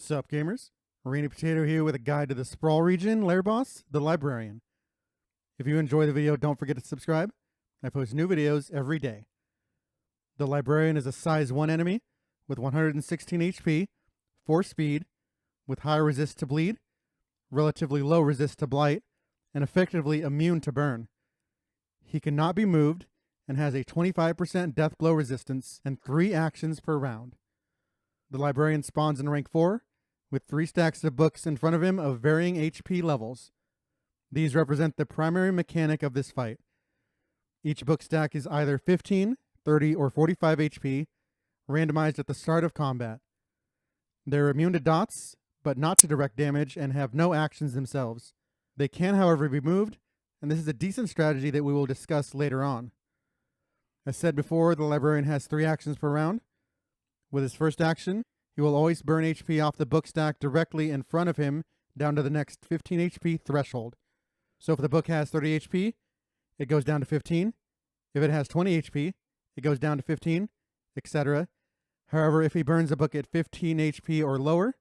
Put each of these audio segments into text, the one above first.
What's up, gamers? Rainy Potato here with a guide to the Sprawl region, Lair Boss, the Librarian. If you enjoy the video, don't forget to subscribe. I post new videos every day. The Librarian is a size 1 enemy with 116 HP, 4 speed, with high resist to bleed, relatively low resist to blight, and effectively immune to burn. He cannot be moved and has a 25% death blow resistance and 3 actions per round. The Librarian spawns in rank 4 with 3 stacks of books in front of him of varying HP levels. These represent the primary mechanic of this fight. Each book stack is either 15, 30, or 45 HP, randomized at the start of combat. They're immune to dots, but not to direct damage, and have no actions themselves. They can, however, be moved, and this is a decent strategy that we will discuss later on. As said before, the Librarian has 3 actions per round. With his first action, he will always burn HP off the book stack directly in front of him down to the next 15 HP threshold. So if the book has 30 HP, it goes down to 15. If it has 20 HP, it goes down to 15, etc. However, if he burns a book at 15 HP or lower,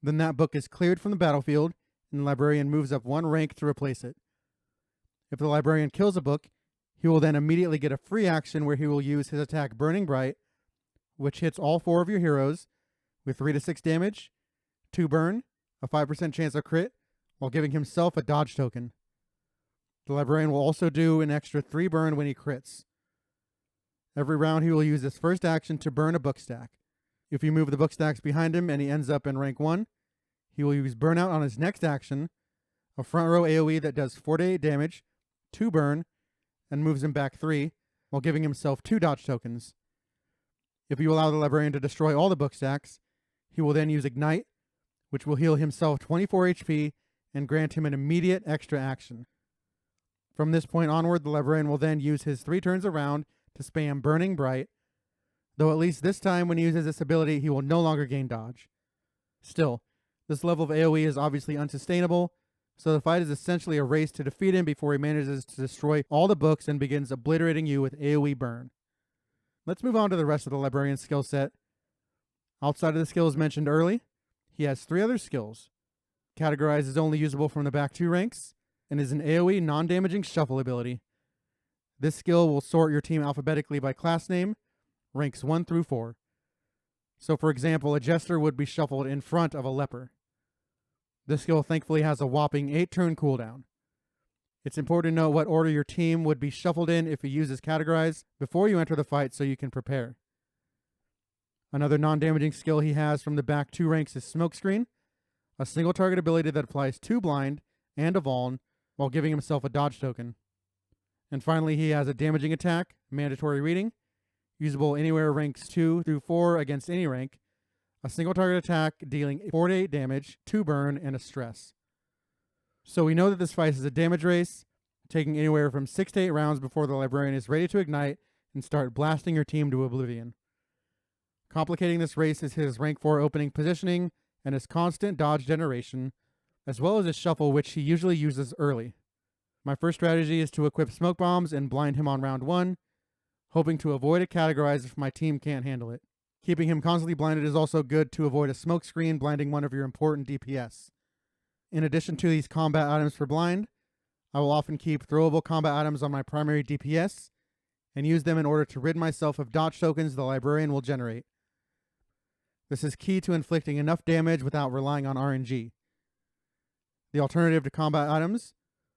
then that book is cleared from the battlefield and the Librarian moves up 1 rank to replace it. If the Librarian kills a book, he will then immediately get a free action where he will use his attack Burning Bright, which hits all 4 of your heroes with 3 to 6 damage, 2 burn, a 5% chance of crit, while giving himself a dodge token. The Librarian will also do an extra 3 burn when he crits. Every round he will use his first action to burn a book stack. If you move the book stacks behind him and he ends up in rank 1, he will use Burnout on his next action, a front row AoE that does 4 to 8 damage, 2 burn, and moves him back 3, while giving himself 2 dodge tokens. If you allow the Librarian to destroy all the book stacks, he will then use Ignite, which will heal himself 24 HP and grant him an immediate extra action. From this point onward, the Librarian will then use his 3 turns around to spam Burning Bright, though at least this time when he uses this ability, he will no longer gain dodge. Still, this level of AoE is obviously unsustainable, so the fight is essentially a race to defeat him before he manages to destroy all the books and begins obliterating you with AoE burn. Let's move on to the rest of the Librarian's skill set. Outside of the skills mentioned early, he has 3 other skills. Categorize is only usable from the back 2 ranks, and is an AoE non-damaging shuffle ability. This skill will sort your team alphabetically by class name, ranks 1 through 4. So for example, a Jester would be shuffled in front of a Leper. This skill thankfully has a whopping 8 turn cooldown. It's important to know what order your team would be shuffled in if you use this Categorize before you enter the fight so you can prepare. Another non-damaging skill he has from the back 2 ranks is Smokescreen, a single target ability that applies 2 blind and a Vuln while giving himself a dodge token. And finally, he has a damaging attack, Mandatory Reading, usable anywhere ranks 2 through 4 against any rank, a single target attack dealing 4 to 8 damage, 2 burn, and a stress. So we know that this fight is a damage race, taking anywhere from 6 to 8 rounds before the Librarian is ready to ignite and start blasting your team to oblivion. Complicating this race is his rank 4 opening positioning and his constant dodge generation, as well as his shuffle, which he usually uses early. My first strategy is to equip smoke bombs and blind him on round 1, hoping to avoid a Categorize if my team can't handle it. Keeping him constantly blinded is also good to avoid a smoke screen blinding one of your important DPS. In addition to these combat items for blind, I will often keep throwable combat items on my primary DPS and use them in order to rid myself of dodge tokens the Librarian will generate. This is key to inflicting enough damage without relying on RNG. The alternative to combat items,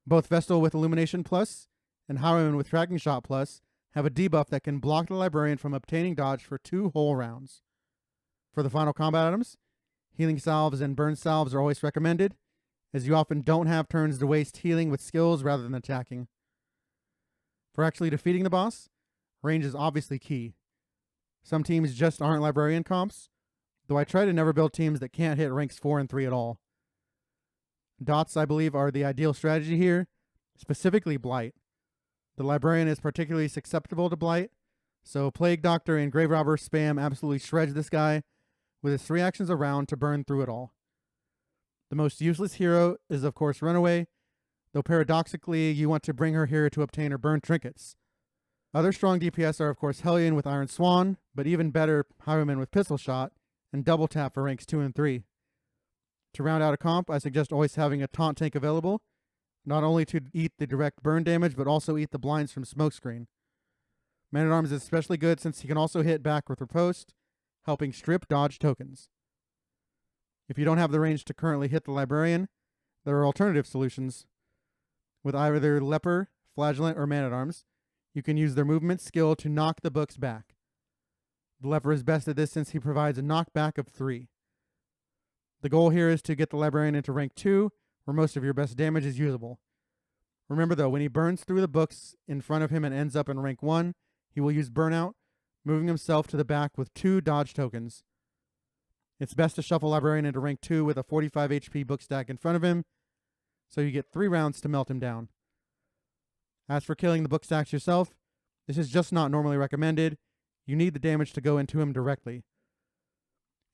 both Vestal with Illumination Plus and Highwayman with Tracking Shot Plus, have a debuff that can block the Librarian from obtaining dodge for 2 whole rounds. For the final combat items, Healing Salves and Burn Salves are always recommended, as you often don't have turns to waste healing with skills rather than attacking. For actually defeating the boss, range is obviously key. Some teams just aren't Librarian comps, though I try to never build teams that can't hit ranks 4 and 3 at all. Dots, I believe, are the ideal strategy here, specifically Blight. The Librarian is particularly susceptible to Blight, so Plague Doctor and Grave Robber spam absolutely shreds this guy with his 3 actions a round to burn through it all. The most useless hero is of course Runaway, though paradoxically you want to bring her here to obtain her burn trinkets. Other strong DPS are of course Hellion with Iron Swan, but even better Highwayman with Pistol Shot, and Double Tap for ranks 2 and 3. To round out a comp, I suggest always having a taunt tank available, not only to eat the direct burn damage, but also eat the blinds from smokescreen. Man-at-Arms is especially good since he can also hit back with riposte, helping strip dodge tokens. If you don't have the range to currently hit the Librarian, there are alternative solutions. With either Leper, Flagellant, or Man-at-Arms, you can use their movement skill to knock the books back. The Leper is best at this since he provides a knockback of 3. The goal here is to get the Librarian into rank 2, where most of your best damage is usable. Remember though, when he burns through the books in front of him and ends up in rank 1, he will use Burnout, moving himself to the back with 2 dodge tokens. It's best to shuffle Librarian into rank 2 with a 45 HP book stack in front of him, so you get 3 rounds to melt him down. As for killing the book stacks yourself, this is just not normally recommended. You need the damage to go into him directly.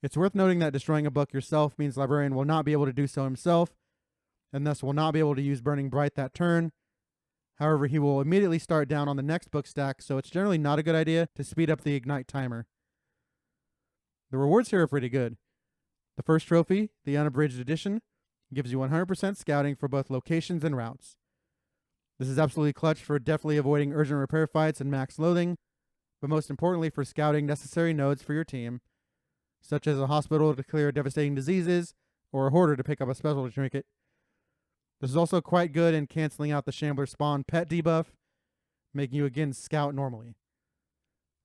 It's worth noting that destroying a book yourself means Librarian will not be able to do so himself, and thus will not be able to use Burning Bright that turn. However, he will immediately start down on the next book stack, so it's generally not a good idea to speed up the Ignite timer. The rewards here are pretty good. The first trophy, the Unabridged Edition, gives you 100% scouting for both locations and routes. This is absolutely clutch for definitely avoiding urgent repair fights and max loathing, but most importantly for scouting necessary nodes for your team, such as a hospital to clear devastating diseases, or a hoarder to pick up a specialty trinket. This is also quite good in canceling out the Shambler spawn pet debuff, making you again scout normally.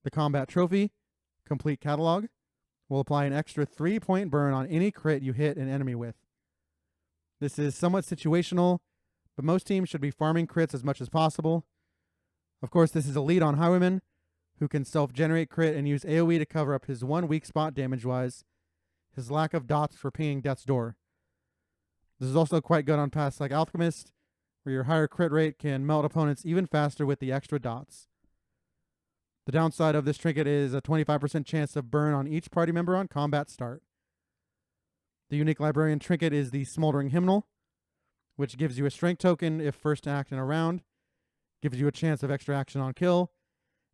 The Combat Trophy, Complete Catalog, will apply an extra 3-point burn on any crit you hit an enemy with. This is somewhat situational, but most teams should be farming crits as much as possible. Of course, this is a lead on Highwayman, who can self-generate crit and use AoE to cover up his one weak spot damage-wise, his lack of dots for pinging Death's Door. This is also quite good on paths like Alchemist, where your higher crit rate can melt opponents even faster with the extra dots. The downside of this trinket is a 25% chance of burn on each party member on combat start. The unique Librarian trinket is the Smoldering Hymnal, which gives you a strength token if first to act in a round, gives you a chance of extra action on kill,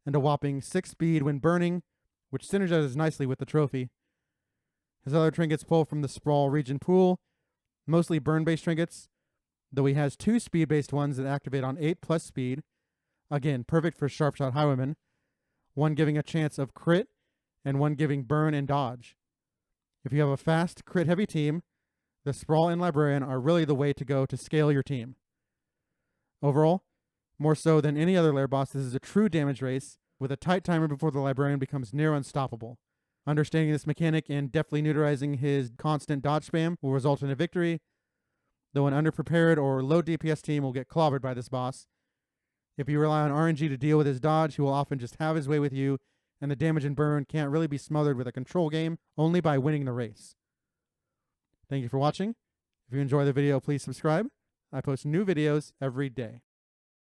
and a whopping 6 speed when burning, which synergizes nicely with the trophy. His other trinkets pull from the Sprawl region pool, mostly burn-based trinkets, though he has 2 speed-based ones that activate on 8+ speed, again perfect for Sharpshot Highwaymen, one giving a chance of crit, and one giving burn and dodge. If you have a fast, crit-heavy team, the Sprawl and Librarian are really the way to go to scale your team. Overall, more so than any other Lair Boss, this is a true damage race, with a tight timer before the Librarian becomes near unstoppable. Understanding this mechanic and deftly neutralizing his constant dodge spam will result in a victory, though an underprepared or low DPS team will get clobbered by this boss. If you rely on RNG to deal with his dodge, he will often just have his way with you, and the damage and burn can't really be smothered with a control game, only by winning the race. Thank you for watching. If you enjoy the video, please subscribe. I post new videos every day.